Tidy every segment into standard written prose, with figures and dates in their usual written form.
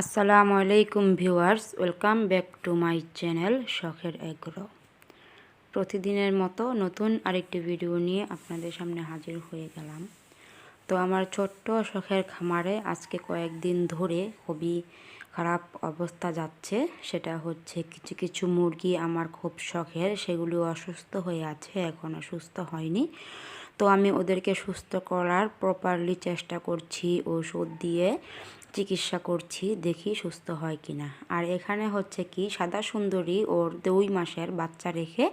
আসসালামু আলাইকুম viewers, welcome back to my channel শখের এগ্রো। প্রতিদিনের মতো নতুন আরেকটি ভিডিও নিয়ে আপনাদের সামনে হাজির হয়ে গেলাম। তো আমার ছোট্ট শখের খামারে আজকে কয়েকদিন ধরে খুবই খারাপ অবস্থা যাচ্ছে। সেটা হচ্ছে কিছু কিছু মুরগি আমার খুব শখের, সেগুলো অসুস্থ হয়ে আছে, এখনও সুস্থ হয়নি। তো আমি ওদেরকে সুস্থ করার প্রপারলি চেষ্টা করছি, ওষুধ দিয়ে চিকিৎসা করছি, দেখি সুস্থ হয় কিনা। আর এখানে হচ্ছে কি সাদা সুন্দরী ওর 2 মাসের বাচ্চা রেখে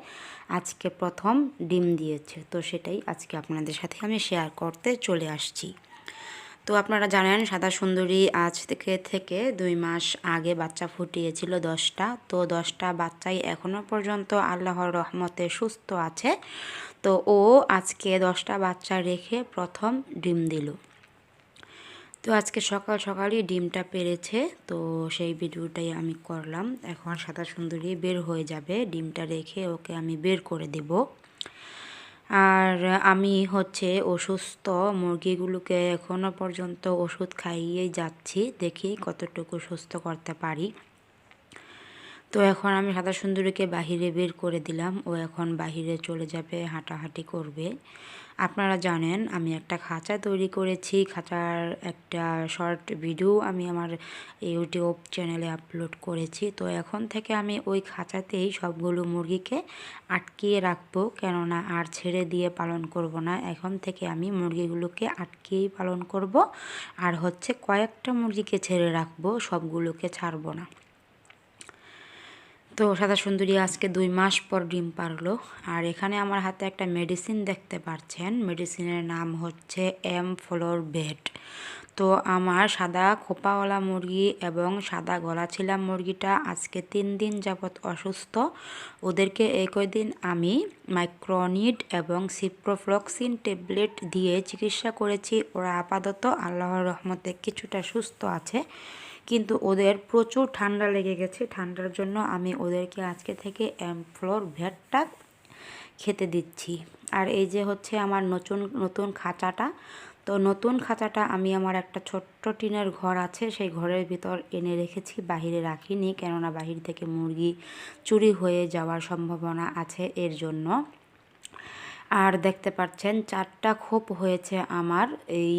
আজকে প্রথম ডিম দিয়েছে। তো সেটাই আজকে আপনাদের সাথে আমি শেয়ার করতে চলে আসছি। তো আপনারা জানেন সাদা সুন্দরী আজ থেকে 2 মাস আগে বাচ্চা ফুটিয়েছিল 10টা। তো 10টা বাচ্চাই এখনও পর্যন্ত আল্লাহর রহমতে সুস্থ আছে। তো ও আজকে 10টা বাচ্চা রেখে প্রথম ডিম দিল। তো আজকে সকাল সকালই ডিমটা পেড়েছে, তো সেই ভিডিওটাই আমি করলাম। এখন সাদা সুন্দরী বের হয়ে যাবে, ডিমটা রেখে ওকে আমি বের করে দেব। আর আমি হচ্ছে অসুস্থ মুরগিগুলোকে এখনও পর্যন্ত ওষুধ খাইয়েই যাচ্ছি, দেখি কতটুকু সুস্থ করতে পারি। তো এখন আমি সাদা সুন্দরীকে বাহিরে বের করে দিলাম, ও এখন বাহিরে চলে যাবে, হাঁটাহাঁটি করবে। আপনারা জানেন আমি একটা খাঁচা তৈরি করেছি, খাঁচার একটা শর্ট ভিডিও আমি আমার ইউটিউব চ্যানেলে আপলোড করেছি। তো এখন থেকে আমি ওই খাঁচাতেই সবগুলো মুরগিকে আটকিয়ে রাখবো, কেননা আর ছেড়ে দিয়ে পালন করব না। এখন থেকে আমি মুরগিগুলোকে আটকিয়েই পালন করব, আর হচ্ছে কয়েকটা মুরগিকে ছেড়ে রাখবো, সবগুলোকে ছাড়বো না। তো সাদা সুন্দরী আজকে 2 মাস পর ডিম পারলো। আর এখানে আমার হাতে একটা মেডিসিন দেখতে পাচ্ছেন, মেডিসিনের নাম হচ্ছে এমফ্লোরভেট। তো আমার সাদা খোপাওয়ালা মুরগি এবং সাদা গলাছিলা মুরগিটা আজকে 3 দিন যাবৎ অসুস্থ। ওদেরকে এই কয়দিন আমি মাইক্রোনিড এবং সিপ্রোফ্লক্সিন ট্যাবলেট দিয়ে চিকিৎসা করেছি। ওরা আপাতত আল্লাহর রহমতে কিছুটা সুস্থ আছে, কিন্তু ওদের প্রচুর ঠান্ডা লেগে গেছে। ঠান্ডার জন্য আমি ওদেরকে আজকে থেকে এমফ্লোরভেটটা খেতে দিচ্ছি। আর এই যে হচ্ছে আমার নতুন খাঁচাটা। তো নতুন খাঁচাটা আমি আমার একটা ছোট্ট টিনের ঘর আছে, সেই ঘরের ভিতর এনে রেখেছি, বাহিরে রাখিনি, কেননা বাহির থেকে মুরগি চুরি হয়ে যাওয়ার সম্ভাবনা আছে, এর জন্য। আর দেখতে পাচ্ছেন 4টা খোপ হয়েছে আমার এই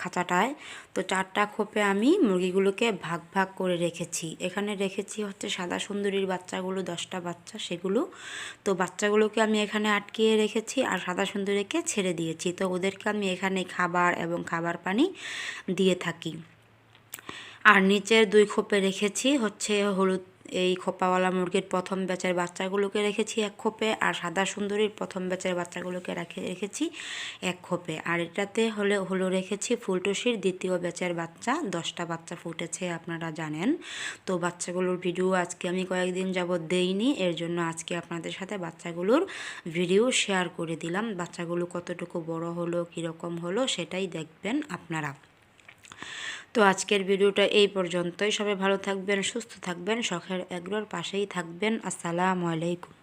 খাঁচাটায়। তো 4টা খোপে আমি মুরগিগুলোকে ভাগ ভাগ করে রেখেছি। এখানে রেখেছি হচ্ছে সাদা সুন্দরীর বাচ্চাগুলো, 10টা বাচ্চা, সেগুলো। তো বাচ্চাগুলোকে আমি এখানে আটকিয়ে রেখেছি আর সাদা সুন্দরীকে ছেড়ে দিয়েছি। তো ওদেরকে আমি এখানে খাবার এবং খাবার পানি দিয়ে থাকি। আর নিচের 2 খোপে রেখেছি হচ্ছে হলুদ, এই খোপাওয়ালা মুরগির প্রথম ব্যাচের বাচ্চাগুলোকে রেখেছি 1 খোপে, আর সাদা সুন্দরীর প্রথম ব্যাচের বাচ্চাগুলোকে রেখেছি 1 খোপে। আর এটাতে হলো রেখেছি ফুলটুসির দ্বিতীয় ব্যাচের বাচ্চা, 10টা বাচ্চা ফুটেছে আপনারা জানেন। তো বাচ্চাগুলোর ভিডিও আজকে আমি কয়েকদিন যাবৎ দেইনি, এর জন্য আজকে আপনাদের সাথে বাচ্চাগুলোর ভিডিও শেয়ার করে দিলাম। বাচ্চাগুলো কতটুকু বড় হলো, কীরকম হলো, সেটাই দেখবেন আপনারা। তো আজকের ভিডিওটা এই পর্যন্তই। সবাই ভালো থাকবেন, সুস্থ থাকবেন, শখের এগ্রোর পাশেই থাকবেন। আসসালামু আলাইকুম।